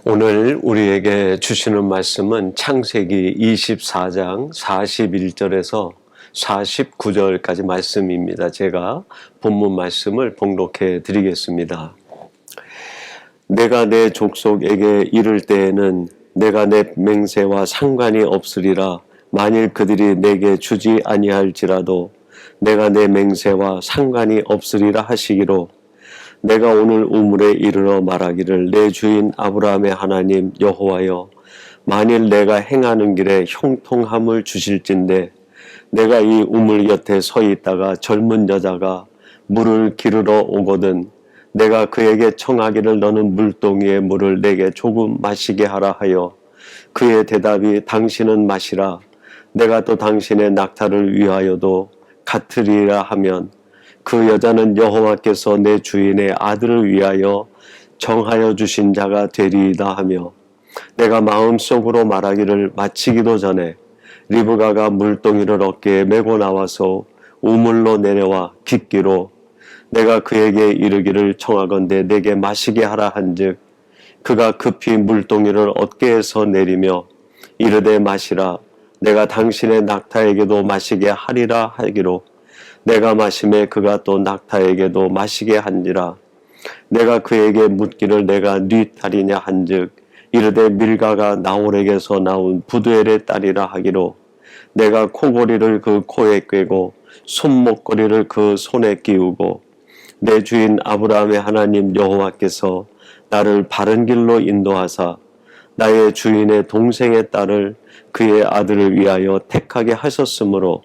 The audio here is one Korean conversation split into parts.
오늘 우리에게 주시는 말씀은 창세기 24장 41절에서 49절까지 말씀입니다. 제가 본문 말씀을 봉독해 드리겠습니다. 내가 내 족속에게 이를 때에는 내가 내 맹세와 상관이 없으리라. 만일 그들이 내게 주지 아니할지라도 내가 내 맹세와 상관이 없으리라 하시기로 내가 오늘 우물에 이르러 말하기를 내 주인 아브라함의 하나님 여호와여, 만일 내가 행하는 길에 형통함을 주실진데 내가 이 우물 곁에 서 있다가 젊은 여자가 물을 기르러 오거든 내가 그에게 청하기를 너는 물동이의 물을 내게 조금 마시게 하라 하여 그의 대답이 당신은 마시라. 내가 또 당신의 낙타를 위하여도 같으리라 하면 그 여자는 여호와께서 내 주인의 아들을 위하여 정하여 주신 자가 되리이다 하며 내가 마음속으로 말하기를 마치기도 전에 리브가가 물동이를 어깨에 메고 나와서 우물로 내려와 깃기로 내가 그에게 이르기를 청하건대 내게 마시게 하라 한즉 그가 급히 물동이를 어깨에서 내리며 이르되 마시라. 내가 당신의 낙타에게도 마시게 하리라 하기로 내가 마심에 그가 또 낙타에게도 마시게 한지라. 내가 그에게 묻기를 내가 네 딸이냐 한즉 이르되 밀가가 나홀에게서 나온 부두엘의 딸이라 하기로 내가 코고리를 그 코에 꿰고 손목걸이를 그 손에 끼우고 내 주인 아브라함의 하나님 여호와께서 나를 바른 길로 인도하사 나의 주인의 동생의 딸을 그의 아들을 위하여 택하게 하셨으므로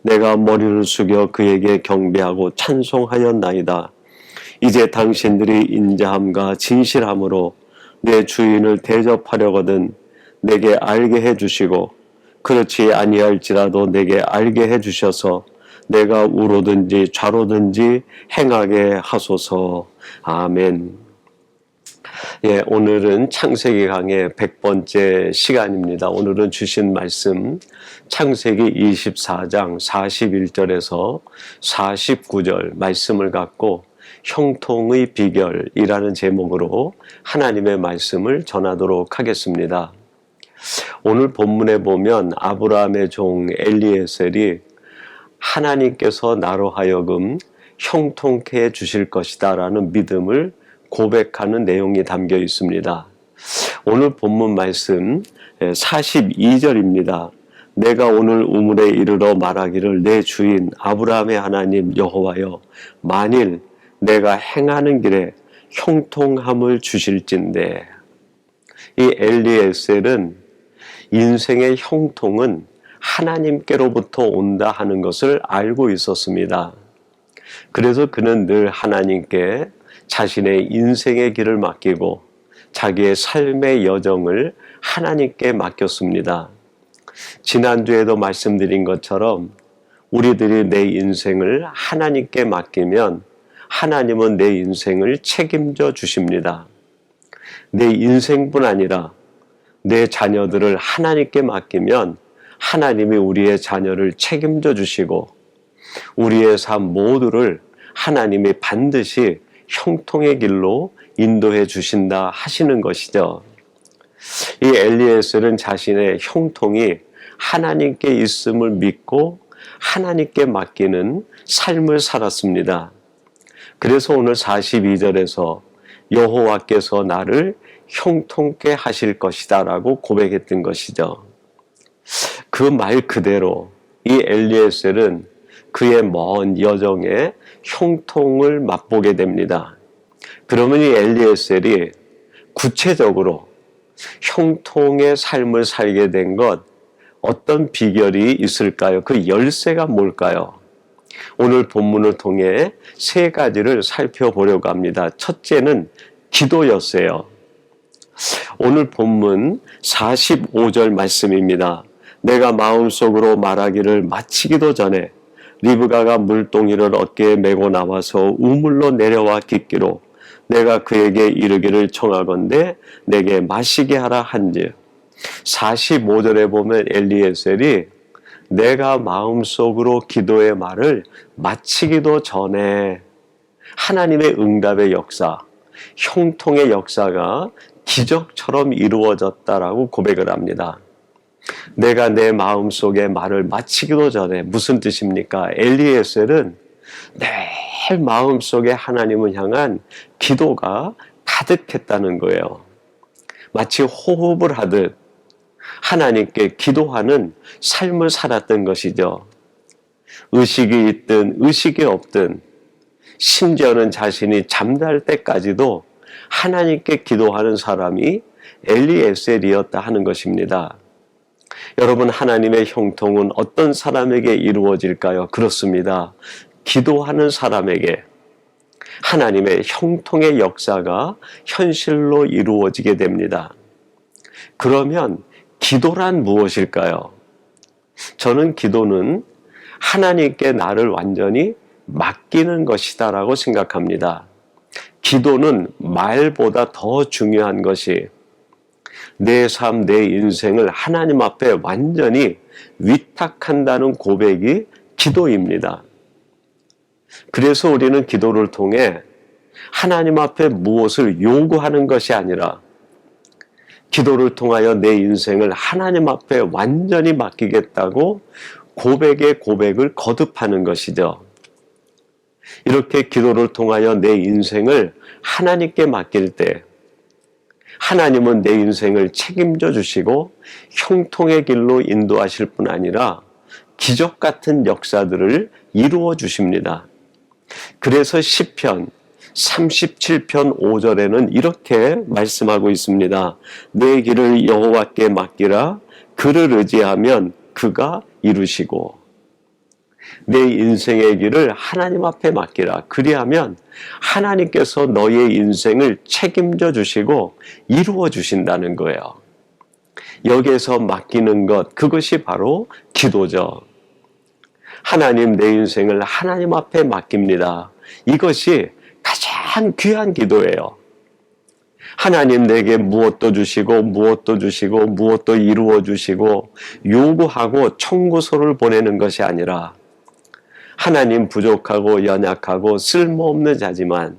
내가 머리를 숙여 그에게 경배하고 찬송하였나이다. 이제 당신들이 인자함과 진실함으로 내 주인을 대접하려거든 내게 알게 해주시고 그렇지 아니할지라도 내게 알게 해주셔서 내가 우로든지 좌로든지 행하게 하소서. 아멘. 예, 오늘은 창세기 강의 100번째 시간입니다. 오늘은 주신 말씀 창세기 24장 41절에서 49절 말씀을 갖고 형통의 비결이라는 제목으로 하나님의 말씀을 전하도록 하겠습니다. 오늘 본문에 보면 아브라함의 종 엘리에셀이 하나님께서 나로 하여금 형통케 해주실 것이다 라는 믿음을 고백하는 내용이 담겨 있습니다. 오늘 본문 말씀 42절입니다. 내가 오늘 우물에 이르러 말하기를 내 주인 아브라함의 하나님 여호와여, 만일 내가 행하는 길에 형통함을 주실진데. 이 엘리에셀은 인생의 형통은 하나님께로부터 온다 하는 것을 알고 있었습니다. 그래서 그는 늘 하나님께 자신의 인생의 길을 맡기고 자기의 삶의 여정을 하나님께 맡겼습니다. 지난주에도 말씀드린 것처럼 우리들이 내 인생을 하나님께 맡기면 하나님은 내 인생을 책임져 주십니다. 내 인생뿐 아니라 내 자녀들을 하나님께 맡기면 하나님이 우리의 자녀를 책임져 주시고 우리의 삶 모두를 하나님이 반드시 형통의 길로 인도해 주신다 하시는 것이죠. 이 엘리에셀은 자신의 형통이 하나님께 있음을 믿고 하나님께 맡기는 삶을 살았습니다. 그래서 오늘 42절에서 여호와께서 나를 형통케 하실 것이다 라고 고백했던 것이죠. 그 말 그대로 이 엘리에셀은 그의 먼 여정에 형통을 맛보게 됩니다. 그러면 이 엘리에셀이 구체적으로 형통의 삶을 살게 된 것, 어떤 비결이 있을까요? 그 열쇠가 뭘까요? 오늘 본문을 통해 세 가지를 살펴보려고 합니다. 첫째는 기도였어요. 오늘 본문 45절 말씀입니다. 내가 마음속으로 말하기를 마치기도 전에 리브가가 물동이를 어깨에 메고 나와서 우물로 내려와 깃기로 내가 그에게 이르기를 청하건대 내게 마시게 하라 한즉. 45절에 보면 엘리에셀이 내가 마음속으로 기도의 말을 마치기도 전에 하나님의 응답의 역사, 형통의 역사가 기적처럼 이루어졌다라고 고백을 합니다. 내가 내 마음속에 말을 마치기도 전에 무슨 뜻입니까? 엘리에셀은 내 마음속에 하나님을 향한 기도가 가득했다는 거예요. 마치 호흡을 하듯 하나님께 기도하는 삶을 살았던 것이죠. 의식이 있든 의식이 없든 심지어는 자신이 잠잘 때까지도 하나님께 기도하는 사람이 엘리에셀이었다 하는 것입니다. 여러분, 하나님의 형통은 어떤 사람에게 이루어질까요? 그렇습니다. 기도하는 사람에게 하나님의 형통의 역사가 현실로 이루어지게 됩니다. 그러면 기도란 무엇일까요? 저는 기도는 하나님께 나를 완전히 맡기는 것이다라고 생각합니다. 기도는 말보다 더 중요한 것이 내 삶, 내 인생을 하나님 앞에 완전히 위탁한다는 고백이 기도입니다. 그래서 우리는 기도를 통해 하나님 앞에 무엇을 요구하는 것이 아니라 기도를 통하여 내 인생을 하나님 앞에 완전히 맡기겠다고 고백의 고백을 거듭하는 것이죠. 이렇게 기도를 통하여 내 인생을 하나님께 맡길 때 하나님은 내 인생을 책임져 주시고 형통의 길로 인도하실 뿐 아니라 기적 같은 역사들을 이루어 주십니다. 그래서 시편 37편 5절에는 이렇게 말씀하고 있습니다. 내 길을 여호와께 맡기라. 그를 의지하면 그가 이루시고. 내 인생의 길을 하나님 앞에 맡기라. 그리하면 하나님께서 너의 인생을 책임져 주시고 이루어 주신다는 거예요. 여기에서 맡기는 것, 그것이 바로 기도죠. 하나님, 내 인생을 하나님 앞에 맡깁니다. 이것이 가장 귀한 기도예요. 하나님 내게 무엇도 주시고 무엇도 주시고 무엇도 이루어 주시고 요구하고 청구서를 보내는 것이 아니라 하나님, 부족하고 연약하고 쓸모없는 자지만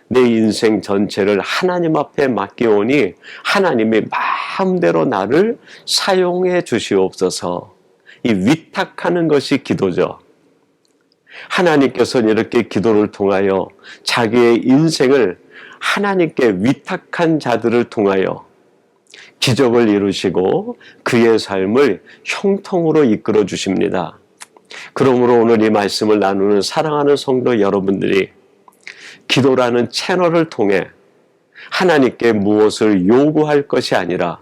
내 인생 전체를 하나님 앞에 맡기오니 하나님이 마음대로 나를 사용해 주시옵소서. 이 위탁하는 것이 기도죠. 하나님께서는 이렇게 기도를 통하여 자기의 인생을 하나님께 위탁한 자들을 통하여 기적을 이루시고 그의 삶을 형통으로 이끌어 주십니다. 그러므로 오늘 이 말씀을 나누는 사랑하는 성도 여러분들이 기도라는 채널을 통해 하나님께 무엇을 요구할 것이 아니라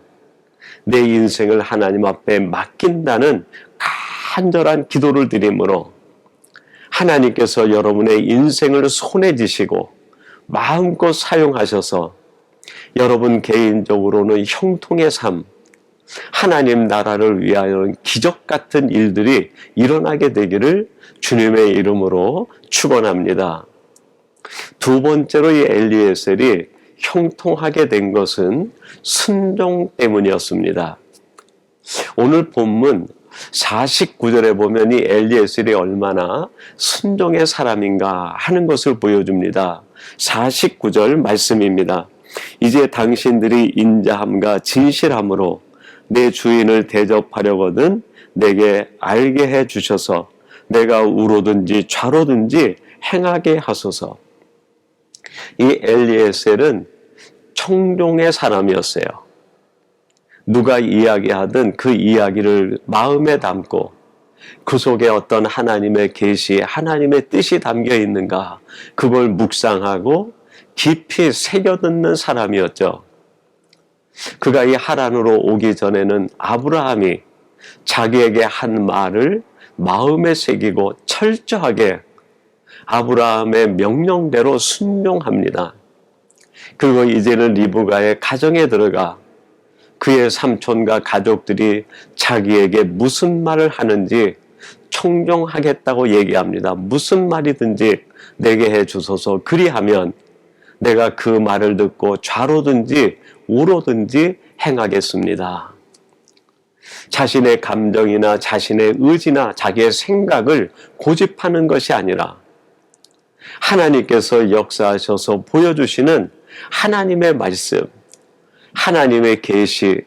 내 인생을 하나님 앞에 맡긴다는 간절한 기도를 드림으로 하나님께서 여러분의 인생을 손에 쥐시고 마음껏 사용하셔서 여러분 개인적으로는 형통의 삶, 하나님 나라를 위하여 기적 같은 일들이 일어나게 되기를 주님의 이름으로 축원합니다. 두 번째로 이 엘리에셀이 형통하게 된 것은 순종 때문이었습니다. 오늘 본문 49절에 보면 이 엘리에셀이 얼마나 순종의 사람인가 하는 것을 보여줍니다. 49절 말씀입니다. 이제 당신들이 인자함과 진실함으로 내 주인을 대접하려거든 내게 알게 해 주셔서 내가 우로든지 좌로든지 행하게 하소서. 이 엘리에셀은 청종의 사람이었어요. 누가 이야기하든 그 이야기를 마음에 담고 그 속에 어떤 하나님의 계시, 하나님의 뜻이 담겨 있는가 그걸 묵상하고 깊이 새겨듣는 사람이었죠. 그가 이 하란으로 오기 전에는 아브라함이 자기에게 한 말을 마음에 새기고 철저하게 아브라함의 명령대로 순종합니다. 그리고 이제는 리브가의 가정에 들어가 그의 삼촌과 가족들이 자기에게 무슨 말을 하는지 청종하겠다고 얘기합니다. 무슨 말이든지 내게 해 주소서. 그리하면 내가 그 말을 듣고 좌로든지 우로든지 행하겠습니다. 자신의 감정이나 자신의 의지나 자기의 생각을 고집하는 것이 아니라 하나님께서 역사하셔서 보여주시는 하나님의 말씀, 하나님의 계시,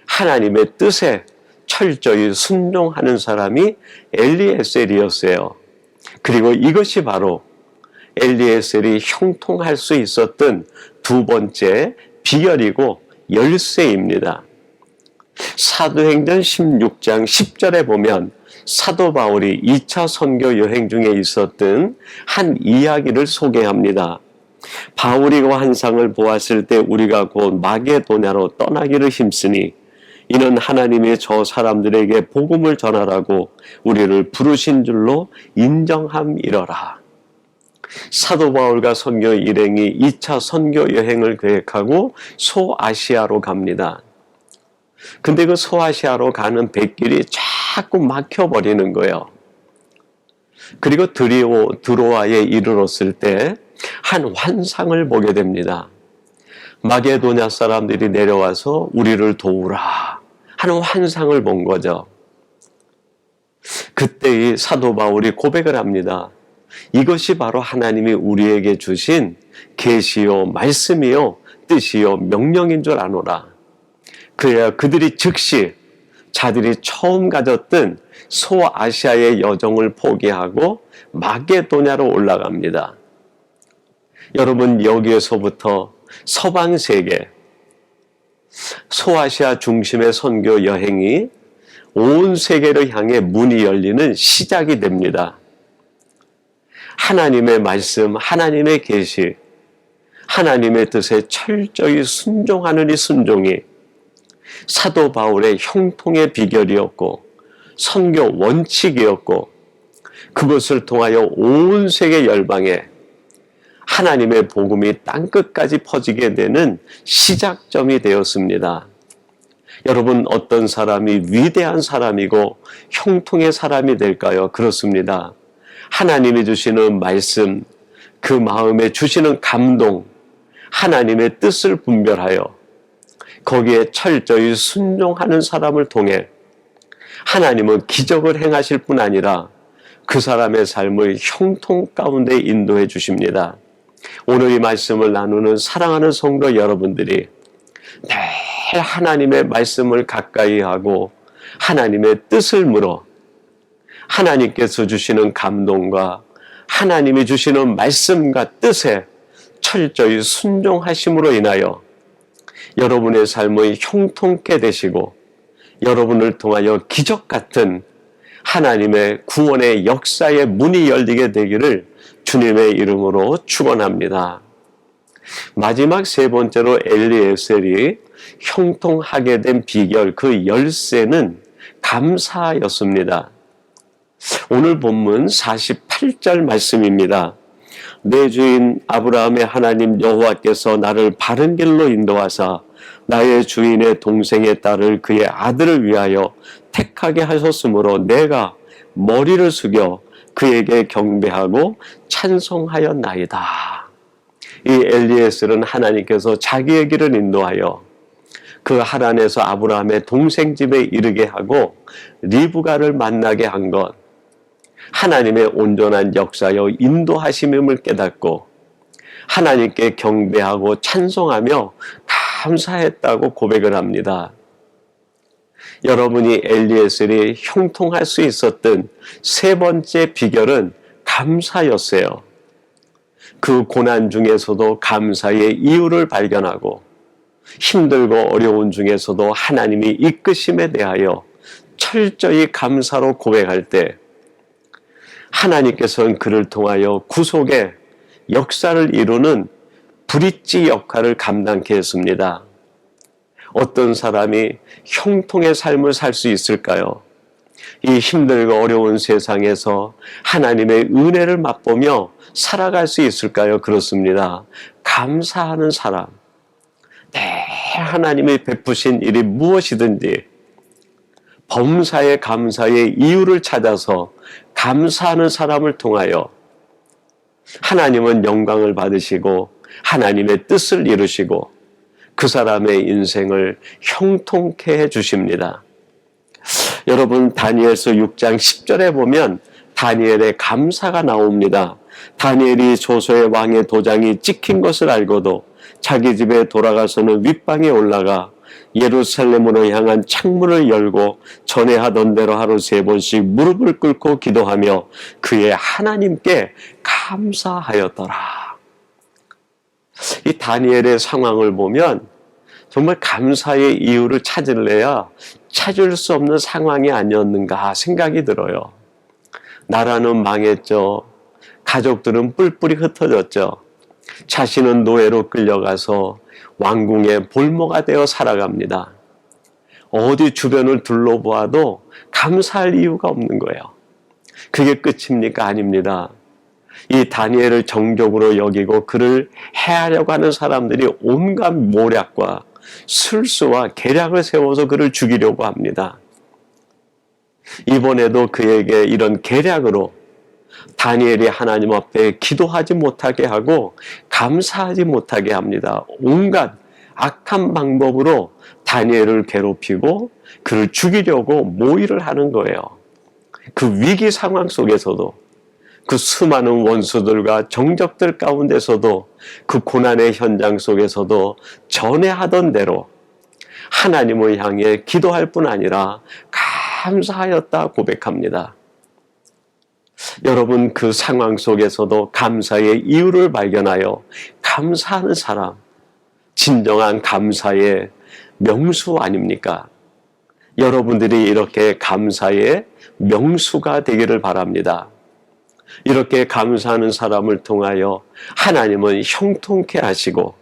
하나님의 뜻에 철저히 순종하는 사람이 엘리에셀이었어요. 그리고 이것이 바로 엘리에셀이 형통할 수 있었던 두 번째 비결이고 열쇠입니다. 사도행전 16장 10절에 보면 사도 바울이 2차 선교 여행 중에 있었던 한 이야기를 소개합니다. 바울이 그 환상을 보았을 때 우리가 곧 마게도냐로 떠나기를 힘쓰니 이는 하나님이 저 사람들에게 복음을 전하라고 우리를 부르신 줄로 인정함이러라. 사도 바울과 선교 일행이 2차 선교 여행을 계획하고 소아시아로 갑니다. 근데 그 소아시아로 가는 백길이 자꾸 막혀버리는 거예요. 그리고 드로아에 이르렀을 때 한 환상을 보게 됩니다. 마게도냐 사람들이 내려와서 우리를 도우라 하는 환상을 본 거죠. 그때 이 사도 바울이 고백을 합니다. 이것이 바로 하나님이 우리에게 주신 계시요 말씀이요 뜻이요 명령인 줄 아노라. 그래야 그들이 즉시 자들이 처음 가졌던 소아시아의 여정을 포기하고 마게도냐로 올라갑니다. 여러분, 여기에서부터 서방 세계, 소아시아 중심의 선교 여행이 온 세계를 향해 문이 열리는 시작이 됩니다. 하나님의 말씀, 하나님의 계시, 하나님의 뜻에 철저히 순종하는 이 순종이 사도 바울의 형통의 비결이었고 선교 원칙이었고 그것을 통하여 온 세계 열방에 하나님의 복음이 땅끝까지 퍼지게 되는 시작점이 되었습니다. 여러분, 어떤 사람이 위대한 사람이고 형통의 사람이 될까요? 그렇습니다. 하나님이 주시는 말씀, 그 마음에 주시는 감동, 하나님의 뜻을 분별하여 거기에 철저히 순종하는 사람을 통해 하나님은 기적을 행하실 뿐 아니라 그 사람의 삶을 형통 가운데 인도해 주십니다. 오늘 이 말씀을 나누는 사랑하는 성도 여러분들이 늘 하나님의 말씀을 가까이 하고 하나님의 뜻을 물어 하나님께서 주시는 감동과 하나님이 주시는 말씀과 뜻에 철저히 순종하심으로 인하여 여러분의 삶의 형통케 되시고 여러분을 통하여 기적 같은 하나님의 구원의 역사의 문이 열리게 되기를 주님의 이름으로 축원합니다. 마지막 세 번째로 엘리에셀이 형통하게 된 비결, 그 열쇠는 감사였습니다. 오늘 본문 48절 말씀입니다. 내 주인 아브라함의 하나님 여호와께서 나를 바른 길로 인도하사 나의 주인의 동생의 딸을 그의 아들을 위하여 택하게 하셨으므로 내가 머리를 숙여 그에게 경배하고 찬송하였나이다. 이 엘리에셀은 하나님께서 자기의 길을 인도하여 그 하란에서 아브라함의 동생 집에 이르게 하고 리브가를 만나게 한 것, 하나님의 온전한 역사여 인도하심임을 깨닫고 하나님께 경배하고 찬송하며 감사했다고 고백을 합니다. 여러분이 엘리에셀이 형통할 수 있었던 세 번째 비결은 감사였어요. 그 고난 중에서도 감사의 이유를 발견하고 힘들고 어려운 중에서도 하나님이 이끄심에 대하여 철저히 감사로 고백할 때 하나님께서는 그를 통하여 구속의 역사를 이루는 브릿지 역할을 감당케 했습니다. 어떤 사람이 형통의 삶을 살 수 있을까요? 이 힘들고 어려운 세상에서 하나님의 은혜를 맛보며 살아갈 수 있을까요? 그렇습니다. 감사하는 사람, 하나님이 베푸신 일이 무엇이든지 범사에 감사의 이유를 찾아서 감사하는 사람을 통하여 하나님은 영광을 받으시고 하나님의 뜻을 이루시고 그 사람의 인생을 형통케 해주십니다. 여러분, 다니엘서 6장 10절에 보면 다니엘의 감사가 나옵니다. 다니엘이 조서의 왕의 도장이 찍힌 것을 알고도 자기 집에 돌아가서는 윗방에 올라가 예루살렘으로 향한 창문을 열고 전에 하던 대로 하루 3번씩 무릎을 꿇고 기도하며 그의 하나님께 감사하였더라. 이 다니엘의 상황을 보면 정말 감사의 이유를 찾을래야 찾을 수 없는 상황이 아니었는가 생각이 들어요. 나라는 망했죠. 가족들은 뿔뿔이 흩어졌죠. 자신은 노예로 끌려가서 왕궁의 볼모가 되어 살아갑니다. 어디 주변을 둘러보아도 감사할 이유가 없는 거예요. 그게 끝입니까? 아닙니다. 이 다니엘을 정적으로 여기고 그를 해하려고 하는 사람들이 온갖 모략과 술수와 계략을 세워서 그를 죽이려고 합니다. 이번에도 그에게 이런 계략으로 다니엘이 하나님 앞에 기도하지 못하게 하고 감사하지 못하게 합니다. 온갖 악한 방법으로 다니엘을 괴롭히고 그를 죽이려고 모의를 하는 거예요. 그 위기 상황 속에서도, 그 수많은 원수들과 정적들 가운데서도, 그 고난의 현장 속에서도 전에 하던 대로 하나님을 향해 기도할 뿐 아니라 감사하였다 고백합니다. 여러분, 그 상황 속에서도 감사의 이유를 발견하여 감사하는 사람, 진정한 감사의 명수 아닙니까? 여러분들이 이렇게 감사의 명수가 되기를 바랍니다. 이렇게 감사하는 사람을 통하여 하나님은 형통케 하시고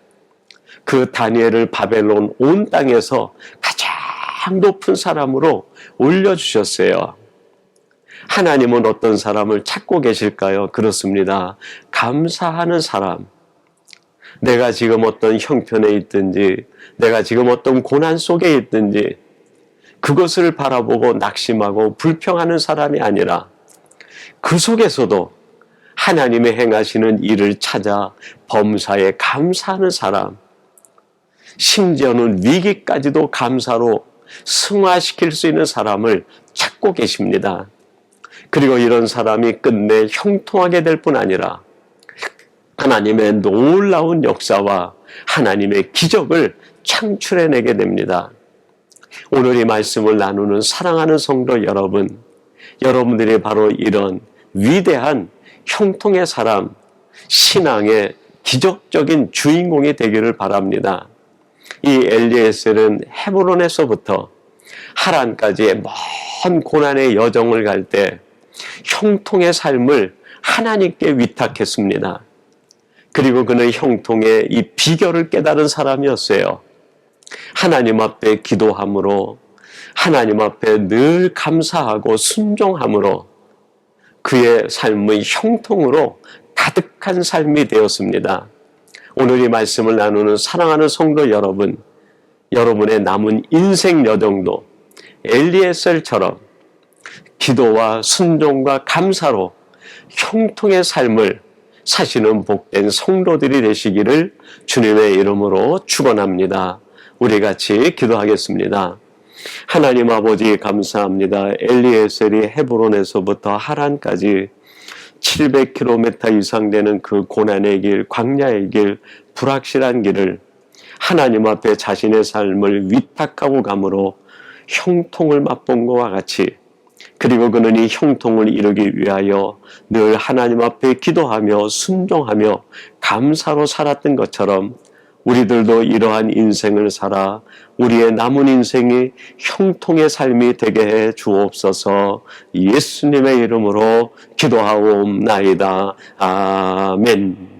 그 다니엘을 바벨론 온 땅에서 가장 높은 사람으로 올려주셨어요. 하나님은 어떤 사람을 찾고 계실까요? 그렇습니다. 감사하는 사람. 내가 지금 어떤 형편에 있든지, 내가 지금 어떤 고난 속에 있든지, 그것을 바라보고 낙심하고 불평하는 사람이 아니라 그 속에서도 하나님의 행하시는 일을 찾아 범사에 감사하는 사람, 심지어는 위기까지도 감사로 승화시킬 수 있는 사람을 찾고 계십니다. 그리고 이런 사람이 끝내 형통하게 될 뿐 아니라 하나님의 놀라운 역사와 하나님의 기적을 창출해내게 됩니다. 오늘 이 말씀을 나누는 사랑하는 성도 여러분, 여러분들이 바로 이런 위대한 형통의 사람, 신앙의 기적적인 주인공이 되기를 바랍니다. 이 엘리에셀은 헤브론에서부터 하란까지의 먼 고난의 여정을 갈 때 형통의 삶을 하나님께 위탁했습니다. 그리고 그는 형통의 이 비결을 깨달은 사람이었어요. 하나님 앞에 기도함으로, 하나님 앞에 늘 감사하고 순종함으로 그의 삶의 형통으로 가득한 삶이 되었습니다. 오늘 이 말씀을 나누는 사랑하는 성도 여러분, 여러분의 남은 인생 여정도 엘리에셀처럼 기도와 순종과 감사로 형통의 삶을 사시는 복된 성도들이 되시기를 주님의 이름으로 축원합니다. 우리 같이 기도하겠습니다. 하나님 아버지 감사합니다. 엘리에셀이 헤브론에서부터 하란까지 700km 이상 되는 그 고난의 길, 광야의 길, 불확실한 길을 하나님 앞에 자신의 삶을 위탁하고 감으로 형통을 맛본 것과 같이, 그리고 그는 이 형통을 이루기 위하여 늘 하나님 앞에 기도하며 순종하며 감사로 살았던 것처럼 우리들도 이러한 인생을 살아 우리의 남은 인생이 형통의 삶이 되게 해 주옵소서. 예수님의 이름으로 기도하옵나이다. 아멘.